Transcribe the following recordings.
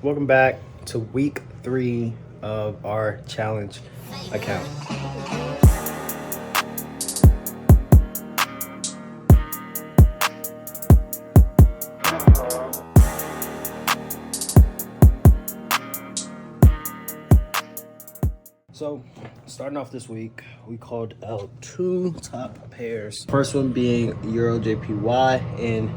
Welcome back to week 3 of our challenge account. So, starting off this week, we called out 2 top pairs. First one being Euro JPY and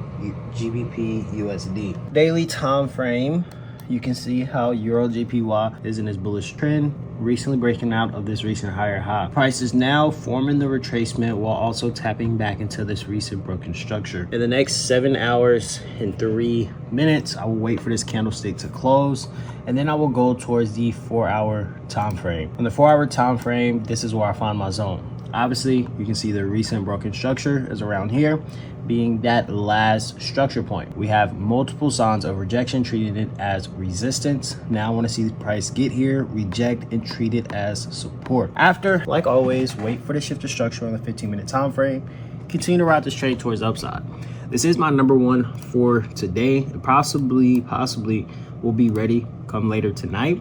GBP USD. Daily time frame, you can see how Euro JPY is in its bullish trend, recently breaking out of this recent higher high. Price is now forming the retracement while also tapping back into this recent broken structure. In the next 7 hours and 3 minutes, I will wait for this candlestick to close, and then I will go towards the 4-hour time frame. On the 4-hour time frame, this is where I find my zone. Obviously, you can see the recent broken structure is around here, being that last structure point. We have multiple signs of rejection, treating it as resistance. Now I want to see the price get here, reject, and treat it as support. After, like always, wait for the shift of structure on the 15-minute time frame. Continue to ride this trade towards the upside. This is my number 1 for today. It possibly will be ready come later tonight,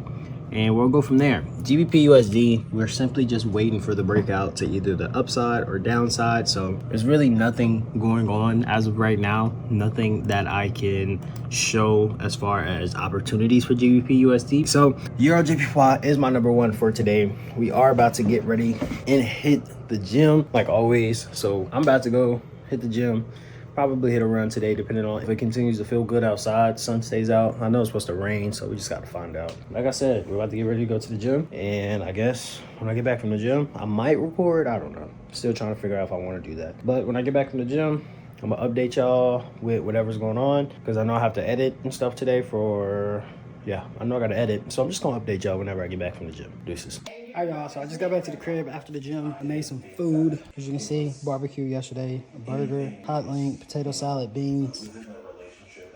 and we'll go from there. GBP USD, we're simply just waiting for the breakout to either the upside or downside. So there's really nothing going on as of right now, nothing that I can show as far as opportunities for GBP USD. So Euro JPY is my number 1 for today. We are about to get ready and hit the gym like always. So I'm about to go hit the gym. Probably hit a run today, depending on if it continues to feel good outside, sun stays out. I know it's supposed to rain, so we just got to find out. Like I said, we're about to get ready to go to the gym, and I guess when I get back from the gym, I might record. I don't know. Still trying to figure out if I want to do that. But when I get back from the gym, I'm going to update y'all with whatever's going on, because I know I have to edit and stuff today for... Yeah, I know I got to edit, so I'm just going to update y'all whenever I get back from the gym. Deuces. All right, y'all, so I just got back to the crib after the gym. I made some food. As you can see, barbecue yesterday, a burger, hot link, potato salad, beans.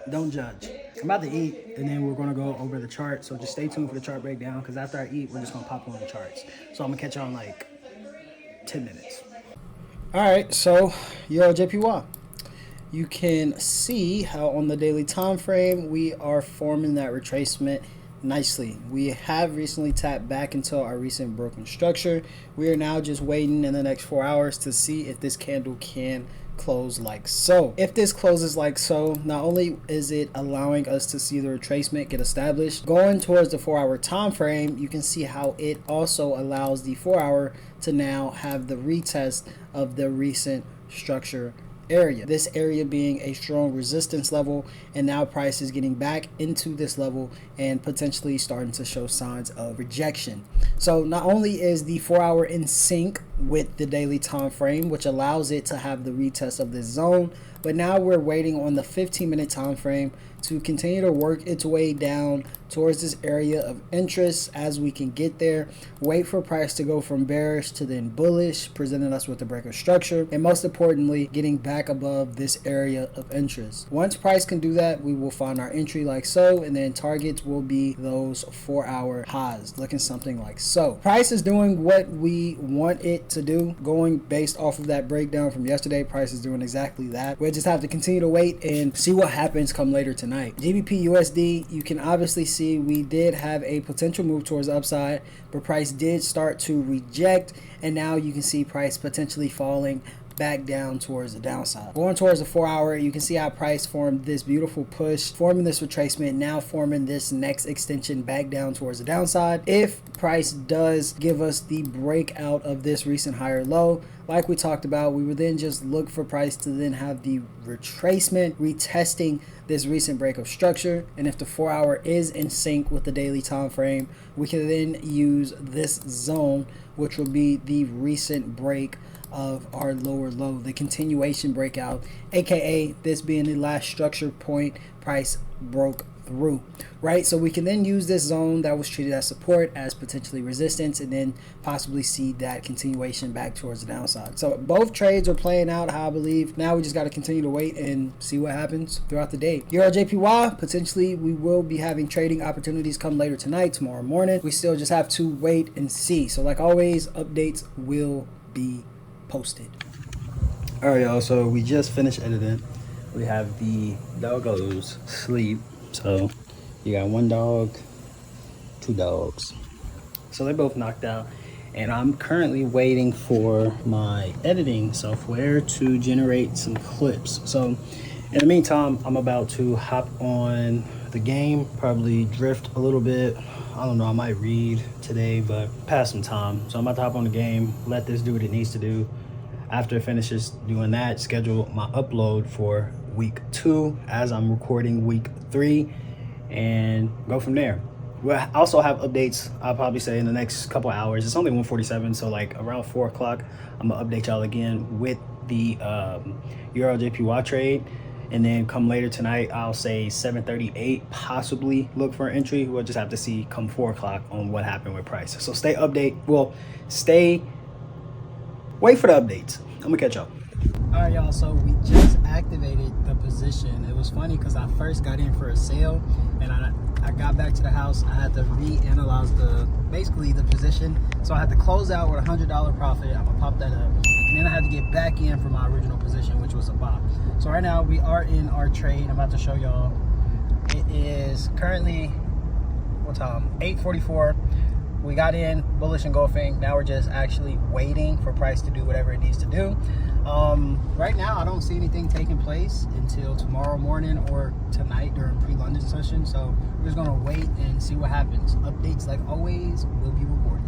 Don't judge. I'm about to eat, and then we're going to go over the chart, so just stay tuned for the chart breakdown, because after I eat, we're just going to pop on the charts. So I'm going to catch y'all in like 10 minutes. All right, so Euro JPY. You can see how on the daily time frame we are forming that retracement nicely. We have recently tapped back into our recent broken structure. We are now just waiting in the next 4 hours to see if this candle can close like so. If this closes like so, not only is it allowing us to see the retracement get established, going towards the 4-hour time frame, you can see how it also allows the 4-hour to now have the retest of the recent structure area. This area being a strong resistance level, and now price is getting back into this level and potentially starting to show signs of rejection. So not only is the 4-hour in sync with the daily time frame, which allows it to have the retest of this zone, but now we're waiting on the 15-minute time frame to continue to work its way down towards this area of interest as we can get there. Wait for price to go from bearish to then bullish, presenting us with the breaker structure, and most importantly, getting back above this area of interest. Once price can do that, we will find our entry like so, and then targets will be those 4-hour highs, looking something like so. Price is doing what we want it to do, going based off of that breakdown from yesterday. Price is doing exactly that. We'll just have to continue to wait and see what happens come later tonight. GBP USD, you can obviously see we did have a potential move towards the upside, but price did start to reject, and now you can see price potentially falling back down towards the downside. Going towards the 4-hour, you can see how price formed this beautiful push, forming this retracement, now forming this next extension back down towards the downside. If price does give us the breakout of this recent higher low, like we talked about, we would then just look for price to then have the retracement, retesting this recent break of structure. And if the 4-hour is in sync with the daily time frame, we can then use this zone, which will be the recent break of our lower low, the continuation breakout, aka this being the last structure point price broke through, right? So we can then use this zone that was treated as support as potentially resistance, and then possibly see that continuation back towards the downside. So both trades are playing out how I believe. Now we just got to continue to wait and see what happens throughout the day. Euro JPY, potentially we will be having trading opportunities come later tonight, tomorrow morning. We still just have to wait and see. So like always, updates will be posted. All right, y'all, so we just finished editing. We have the doggos sleep, so You got one dog, two dogs. So they're both knocked out. And I'm currently waiting for my editing software to generate some clips. So in the meantime, I'm about to hop on the game, probably drift a little bit. I don't know, I might read today, but pass some time. So I'm about to hop on the game, let this do what it needs to do. After it finishes doing that, schedule my upload for week 2 as I'm recording week 3 and go from there. We'll also have updates, I'll probably say in the next couple hours. It's only 1:47, so like around 4 o'clock, I'm gonna update y'all again with the Euro JPY trade. And then come later tonight, I'll say 7:38, possibly look for an entry. We'll just have to see come 4 o'clock on what happened with price. So wait for the updates. I'm gonna catch y'all. All right, y'all, so we just activated the position. It was funny because I first got in for a sale and I got back to the house. I had to reanalyze basically the position. So I had to close out with $100 profit. I'm gonna pop that up. And then I had to get back in for my original position, which was a buy. So right now we are in our trade. I'm about to show y'all. It is currently, what time? 8:44. We got in bullish engulfing. Now we're just actually waiting for price to do whatever it needs to do. Right now I don't see anything taking place until tomorrow morning or tonight during pre-London session. So we're just gonna wait and see what happens. Updates, like always, will be recorded.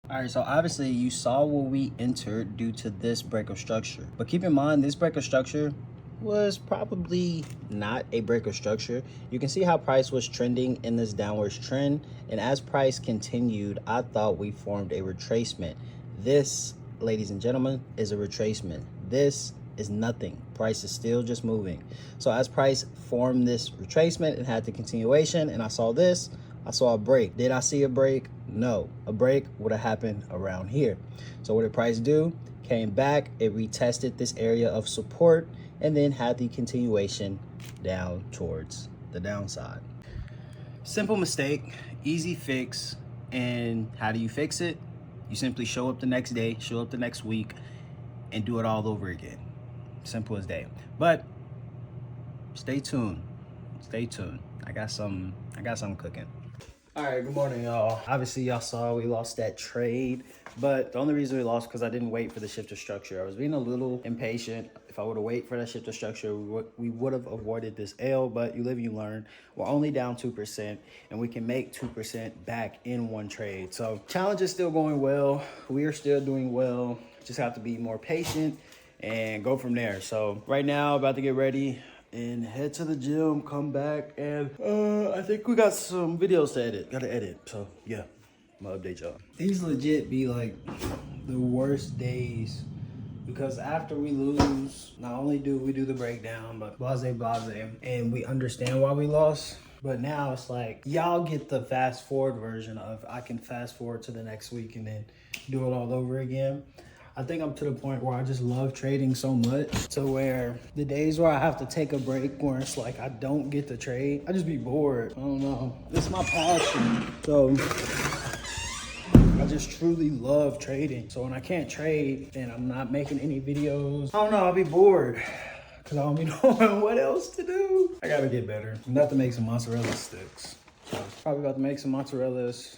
All right, so obviously you saw what we entered due to this break of structure. But keep in mind, this break of structure was probably not a break of structure. You can see how price was trending in this downwards trend. And as price continued, I thought we formed a retracement. This, ladies and gentlemen, is a retracement. This is nothing. Price is still just moving. So as price formed this retracement and had the continuation, and I saw this, I saw a break. Did I see a break? No. A break would have happened around here. So what did price do? Came back, it retested this area of support, and then had the continuation down towards the downside. Simple mistake, easy fix. And how do you fix it? You simply show up the next day, show up the next week, and do it all over again. Simple as day. But stay tuned. Stay tuned. I got something cooking. All right, good morning, y'all. Obviously, y'all saw we lost that trade, but the only reason we lost because I didn't wait for the shift of structure. I was being a little impatient. If I would have waited for that shift of structure, we would have avoided this L, but you live, you learn. We're only down 2%, and we can make 2% back in one trade. So challenge is still going well. We are still doing well. Just have to be more patient and go from there. So right now, about to get ready and head to the gym, come back, and I think we got some videos to edit. Gotta edit, so yeah, I'm gonna update y'all. These legit be like the worst days because after we lose, not only do we do the breakdown, but blase, and we understand why we lost. But now it's like, y'all get the fast forward version of I can fast forward to the next week and then do it all over again. I think I'm to the point where I just love trading so much to where the days where I have to take a break where it's like I don't get to trade, I just be bored. I don't know. It's my passion. So I just truly love trading. So when I can't trade and I'm not making any videos, I don't know, I'll be bored because I don't be knowing what else to do. I gotta get better. I'm about to make some mozzarella sticks. Probably about to make some mozzarellas,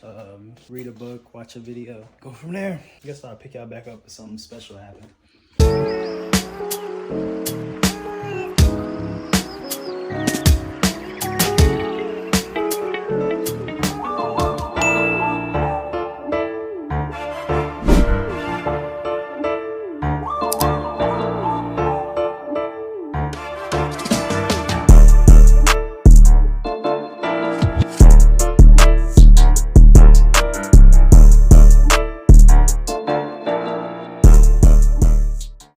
read a book, watch a video, go from there. I guess I'll pick y'all back up if something special happens.